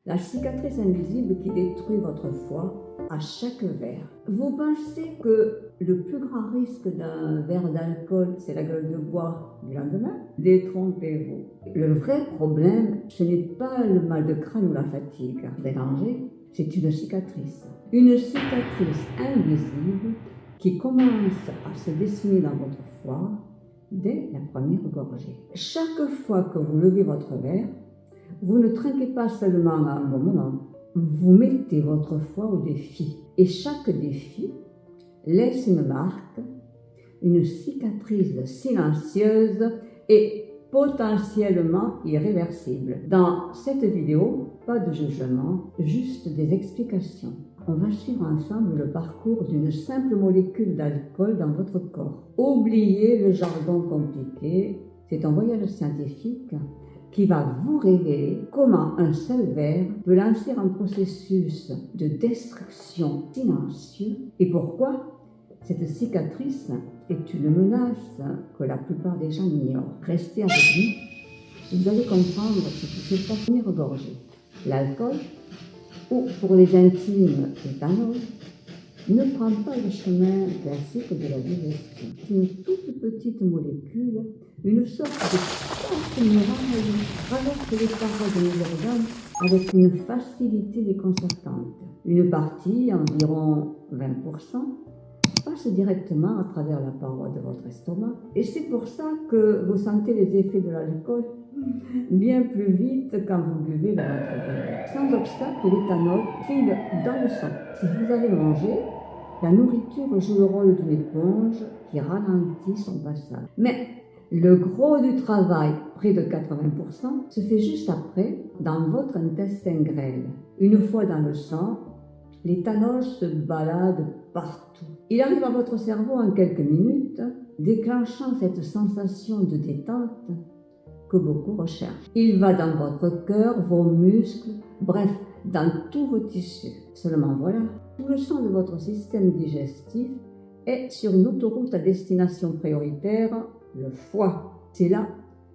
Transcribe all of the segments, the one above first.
la cicatrice invisible qui détruit votre foie à chaque verre. Vous pensez que le plus grand risque d'un verre d'alcool, c'est la gueule de bois du lendemain? Détrompez-vous. Le vrai problème, ce n'est pas le mal de crâne ou la fatigue dérangée, c'est une cicatrice. Une cicatrice invisible qui commence à se dessiner dans votre foie dès la première gorgée. Chaque fois que vous levez votre verre, vous ne trinquez pas seulement à un bon moment, vous mettez votre foie au défi. Et chaque défi laisse une marque, une cicatrice silencieuse et potentiellement irréversible. Dans cette vidéo, pas de jugement, juste des explications. On va suivre ensemble le parcours d'une simple molécule d'alcool dans votre corps. Oubliez le jargon compliqué, c'est un voyage scientifique qui va vous révéler comment un seul verre peut lancer un processus de destruction silencieux et pourquoi cette cicatrice est une menace que la plupart des gens ignorent. Restez avec nous, vous allez comprendre ce qui se passe. Première gorgée. L'alcool, ou pour les intimes, l'éthanol, ne prend pas le chemin classique de la digestion. C'est une toute petite molécule, une sorte de passe muraille, traverse les parois de nos organes avec une facilité déconcertante. Une partie, environ 20%, passe directement à travers la paroi de votre estomac. Et c'est pour ça que vous sentez les effets de l'alcool bien plus vite quand vous buvez dans votre verre. Sans obstacle, l'éthanol file dans le sang. Si vous avez mangé, la nourriture joue le rôle d'une éponge qui ralentit son passage. Mais le gros du travail, près de 80%, se fait juste après dans votre intestin grêle. Une fois dans le sang, l'éthanol se balade partout. Il arrive à votre cerveau en quelques minutes, déclenchant cette sensation de détente que beaucoup recherchent. Il va dans votre cœur, vos muscles, bref, dans tous vos tissus. Seulement voilà, tout le sang de votre système digestif est sur une autoroute à destination prioritaire, le foie. C'est là,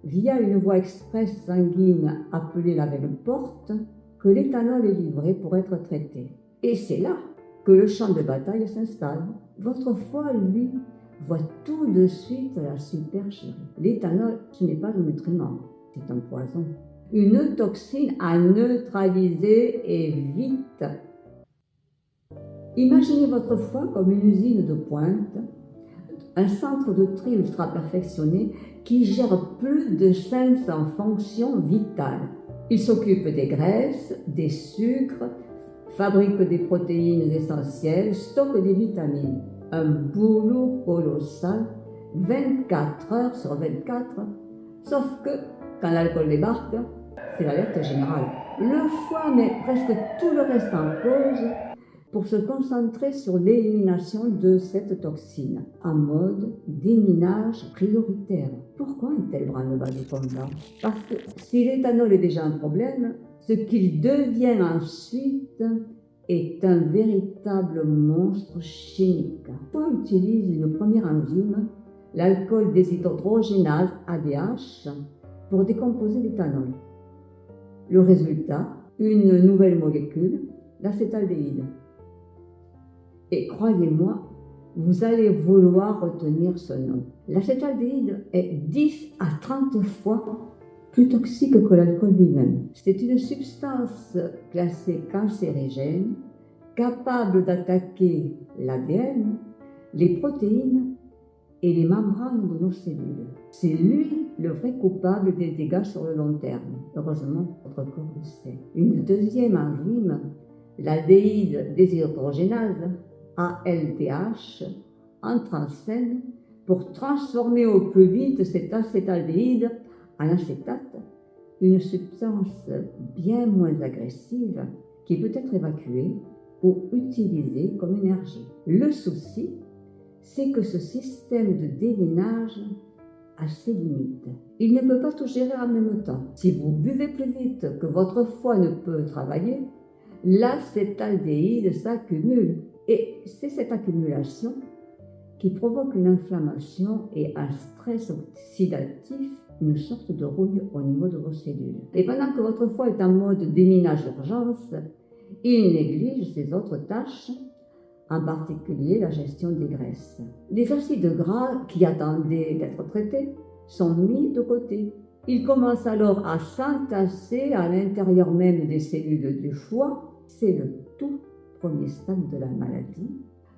via une voie express sanguine appelée la veine porte, que l'éthanol est livré pour être traité. Et c'est là que le champ de bataille s'installe. Votre foie, lui, voit tout de suite la supercherie. L'éthanol, ce n'est pas un nutriment, c'est un poison. Une toxine à neutraliser et vite. Imaginez votre foie comme une usine de pointe, un centre de tri ultra perfectionné qui gère plus de 500 fonctions vitales. Il s'occupe des graisses, des sucres, fabrique des protéines essentielles, stocke des vitamines. Un boulot colossal, 24 heures sur 24, sauf que quand l'alcool débarque, c'est l'alerte générale. Le foie met presque tout le reste en pause pour se concentrer sur l'élimination de cette toxine, en mode déminage prioritaire. Pourquoi un tel branle-bas de combat? Parce que si l'éthanol est déjà un problème, ce qu'il devient ensuite est un véritable monstre chimique. Le foie utilise une première enzyme, l'alcool déshydrogénase ADH, pour décomposer l'éthanol. Le résultat, une nouvelle molécule, l'acétaldéhyde. Et croyez-moi, vous allez vouloir retenir ce nom. L'acétaldéhyde est 10 à 30 fois plus toxique que l'alcool lui-même. C'est une substance classée cancérigène, capable d'attaquer l'ADN, les protéines et les membranes de nos cellules. C'est lui le vrai coupable des dégâts sur le long terme. Heureusement, votre corps le sait. Une deuxième enzyme, l'aldéhyde déshydrogénase, ALDH, entre en scène pour transformer au plus vite cet acétaldéhyde en acétate, une substance bien moins agressive qui peut être évacuée ou utilisée comme énergie. Le souci, c'est que ce système de déminage a ses limites. Il ne peut pas tout gérer en même temps. Si vous buvez plus vite que votre foie ne peut travailler, l'acétaldéhyde s'accumule. Et c'est cette accumulation qui provoque une inflammation et un stress oxydatif une sorte de rouille au niveau de vos cellules. Et pendant que votre foie est en mode déminage d'urgence, il néglige ses autres tâches, en particulier la gestion des graisses. Les acides gras qui attendaient d'être traités sont mis de côté. Ils commencent alors à s'entasser à l'intérieur même des cellules du foie. C'est le tout premier stade de la maladie,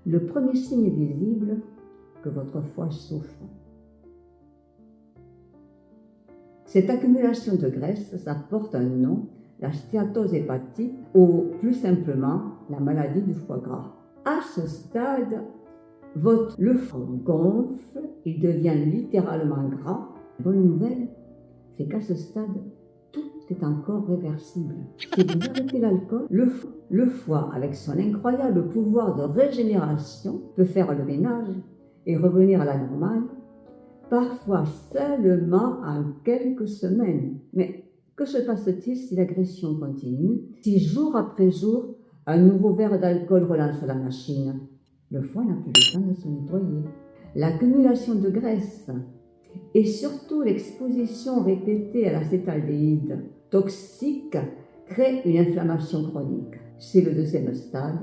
le premier signe visible que votre foie souffre. Cette accumulation de graisse, ça porte un nom, la stéatose hépatique, ou plus simplement la maladie du foie gras. À ce stade, le foie gonfle, il devient littéralement gras. La bonne nouvelle, c'est qu'à ce stade, tout est encore réversible. Si vous arrêtez l'alcool, le foie, avec son incroyable pouvoir de régénération, peut faire le ménage et revenir à la normale, parfois seulement en quelques semaines. Mais que se passe-t-il si l'agression continue, si jour après jour, un nouveau verre d'alcool relance la machine? Le foie n'a plus le temps de se nettoyer. L'accumulation de graisse et surtout l'exposition répétée à l'acétaldéhyde toxique crée une inflammation chronique. C'est le deuxième stade,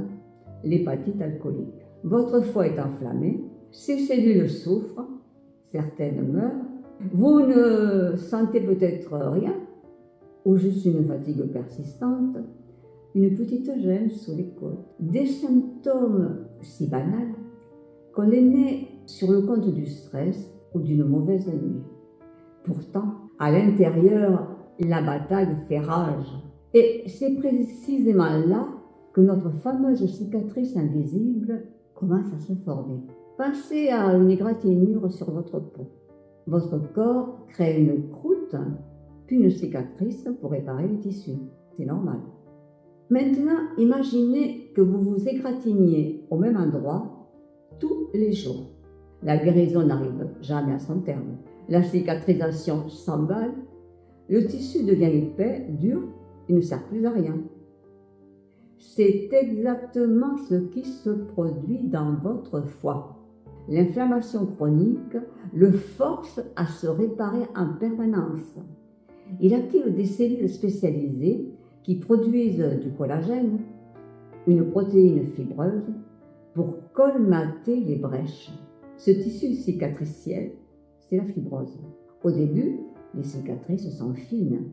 l'hépatite alcoolique. Votre foie est enflammé, ses cellules souffrent, certaines meurent, vous ne sentez peut-être rien, ou juste une fatigue persistante, une petite gêne sous les côtes. Des symptômes si banals qu'on les met sur le compte du stress ou d'une mauvaise nuit. Pourtant, à l'intérieur, la bataille fait rage. Et c'est précisément là que notre fameuse cicatrice invisible commence à se former. Pensez à une égratignure sur votre peau. Votre corps crée une croûte, puis une cicatrice pour réparer les tissus. C'est normal. Maintenant, imaginez que vous vous égratigniez au même endroit tous les jours. La guérison n'arrive jamais à son terme. La cicatrisation s'emballe, le tissu devient épais, dur, il ne sert plus à rien. C'est exactement ce qui se produit dans votre foie. L'inflammation chronique le force à se réparer en permanence. Il active des cellules spécialisées qui produisent du collagène, une protéine fibreuse, pour colmater les brèches. Ce tissu cicatriciel, c'est la fibrose. Au début, les cicatrices sont fines.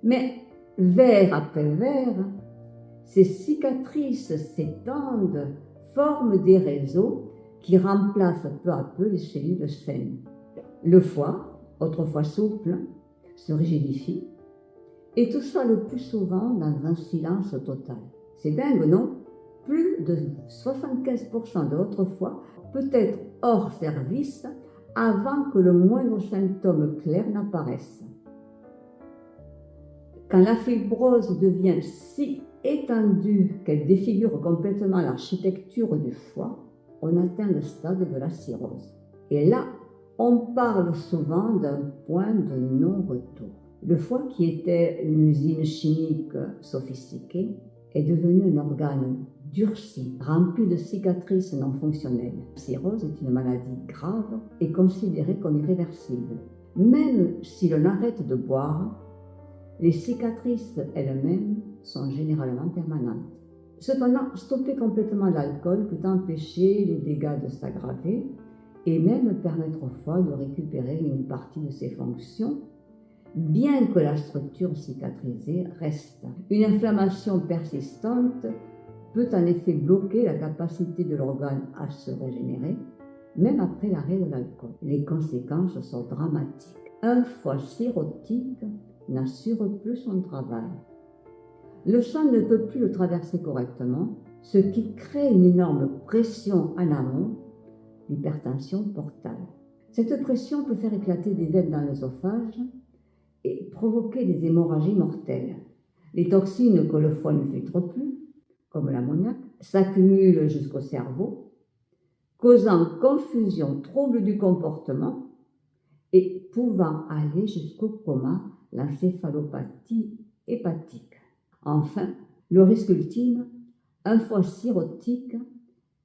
Mais vers après vers, ces cicatrices s'étendent, forment des réseaux qui remplacent peu à peu les cellules saines. Le foie, autrefois souple, se rigidifie, et tout ça le plus souvent dans un silence total. C'est dingue, non? Plus de 75% de votre foie peut être hors service avant que le moindre symptôme clair n'apparaisse. Quand la fibrose devient si étendue qu'elle défigure complètement l'architecture du foie, on atteint le stade de la cirrhose. Et là, on parle souvent d'un point de non-retour. Le foie, qui était une usine chimique sophistiquée, est devenu un organe durci, rempli de cicatrices non fonctionnelles. La cirrhose est une maladie grave et considérée comme irréversible. Même si l'on arrête de boire, les cicatrices elles-mêmes sont généralement permanentes. Cependant, stopper complètement l'alcool peut empêcher les dégâts de s'aggraver et même permettre au foie de récupérer une partie de ses fonctions, bien que la structure cicatrisée reste. Une inflammation persistante peut en effet bloquer la capacité de l'organe à se régénérer, même après l'arrêt de l'alcool. Les conséquences sont dramatiques. Un foie cirrhotique n'assure plus son travail. Le sang ne peut plus le traverser correctement, ce qui crée une énorme pression en amont, l'hypertension portale. Cette pression peut faire éclater des veines dans l'œsophage et provoquer des hémorragies mortelles. Les toxines que le foie ne filtre plus, comme l'ammoniac, s'accumulent jusqu'au cerveau, causant confusion, troubles du comportement et pouvant aller jusqu'au coma, l'encéphalopathie hépatique. Enfin, le risque ultime, un foie cirrhotique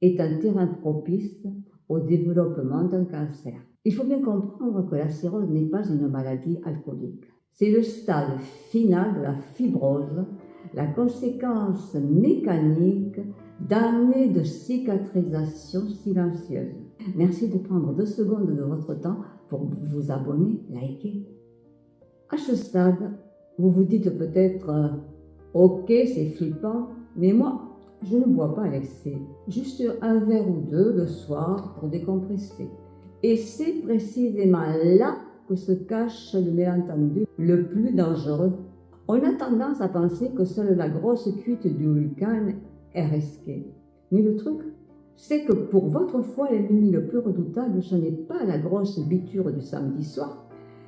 est un terrain propice au développement d'un cancer. Il faut bien comprendre que la cirrhose n'est pas une maladie alcoolique. C'est le stade final de la fibrose, la conséquence mécanique d'années de cicatrisation silencieuse. Merci de prendre 2 secondes de votre temps pour vous abonner, liker. À ce stade, vous vous dites peut-être ok, c'est flippant, mais moi, je ne bois pas à l'excès. Juste un verre ou 2 le soir pour décompresser. Et c'est précisément là que se cache le malentendu le plus dangereux. On a tendance à penser que seule la grosse cuite du Vulcain est risquée. Mais le truc, c'est que pour votre foie, l'ennemi le plus redoutable, ce n'est pas la grosse biture du samedi soir,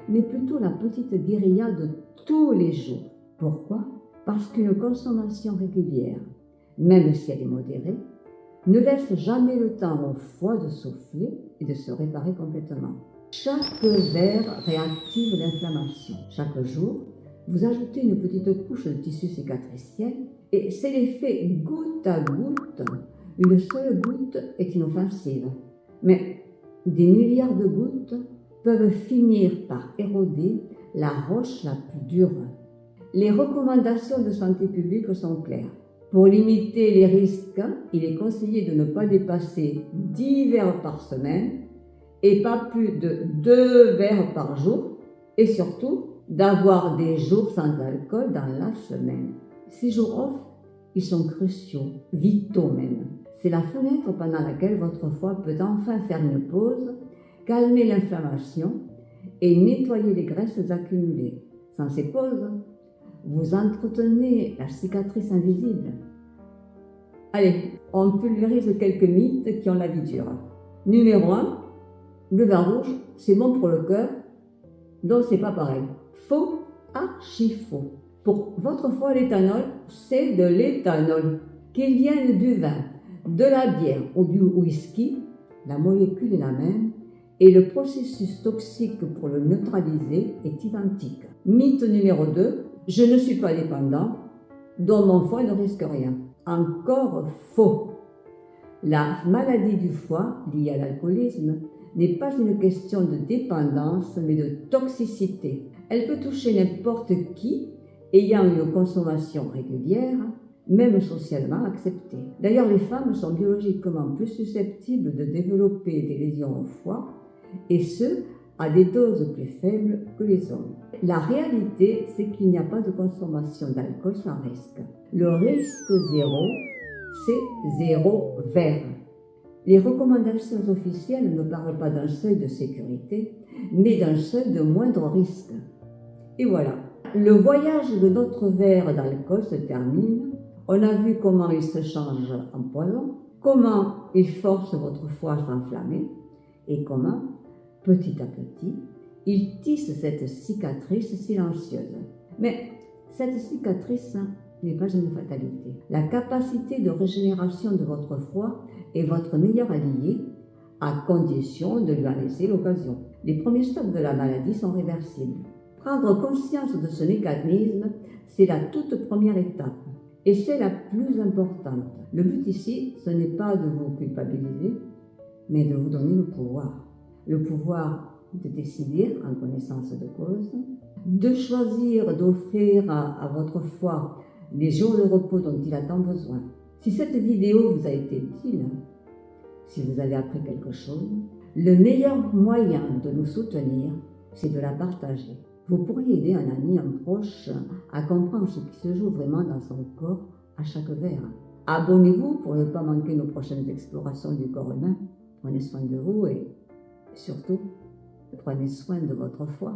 mais plutôt la petite guérilla de tous les jours. Pourquoi? Parce qu'une consommation régulière, même si elle est modérée, ne laisse jamais le temps au foie de souffler et de se réparer complètement. Chaque verre réactive l'inflammation. Chaque jour, vous ajoutez une petite couche de tissu cicatriciel et c'est l'effet goutte à goutte. Une seule goutte est inoffensive, mais des milliards de gouttes peuvent finir par éroder la roche la plus dure. Les recommandations de santé publique sont claires. Pour limiter les risques, il est conseillé de ne pas dépasser 10 verres par semaine et pas plus de 2 verres par jour, et surtout d'avoir des jours sans alcool dans la semaine. Ces jours off, ils sont cruciaux, vitaux même. C'est la fenêtre pendant laquelle votre foie peut enfin faire une pause, calmer l'inflammation et nettoyer les graisses accumulées. Sans ces pauses, vous entretenez la cicatrice invisible. Allez, on pulvérise quelques mythes qui ont la vie dure. Numéro 1, le vin rouge, c'est bon pour le cœur, donc c'est pas pareil. Faux, archi faux. Pour votre foie, l'éthanol, c'est de l'éthanol. Qu'il vienne du vin, de la bière ou du whisky, la molécule est la même et le processus toxique pour le neutraliser est identique. Mythe numéro 2, je ne suis pas dépendant, donc mon foie ne risque rien. Encore faux. La maladie du foie, liée à l'alcoolisme, n'est pas une question de dépendance, mais de toxicité. Elle peut toucher n'importe qui ayant une consommation régulière, même socialement acceptée. D'ailleurs, les femmes sont biologiquement plus susceptibles de développer des lésions au foie, et ce, à des doses plus faibles que les hommes. La réalité, c'est qu'il n'y a pas de consommation d'alcool sans risque. Le risque zéro, c'est 0 verre. Les recommandations officielles ne parlent pas d'un seuil de sécurité, mais d'un seuil de moindre risque. Et voilà, le voyage de notre verre d'alcool se termine. On a vu comment il se change en poison, comment il force votre foie à s'enflammer, et comment, petit à petit, il tisse cette cicatrice silencieuse. Mais cette cicatrice n'est pas une fatalité. La capacité de régénération de votre foie est votre meilleur allié, à condition de lui en laisser l'occasion. Les premiers stades de la maladie sont réversibles. Prendre conscience de ce mécanisme, c'est la toute première étape. Et c'est la plus importante. Le but ici, ce n'est pas de vous culpabiliser, mais de vous donner le pouvoir. Le pouvoir de décider en connaissance de cause, de choisir d'offrir à votre foie les jours de repos dont il a tant besoin. Si cette vidéo vous a été utile, si vous avez appris quelque chose, le meilleur moyen de nous soutenir, c'est de la partager. Vous pourriez aider un ami, un proche à comprendre ce qui se joue vraiment dans son corps à chaque verre. Abonnez-vous pour ne pas manquer nos prochaines explorations du corps humain. Prenez soin de vous et surtout, prenez soin de votre foie.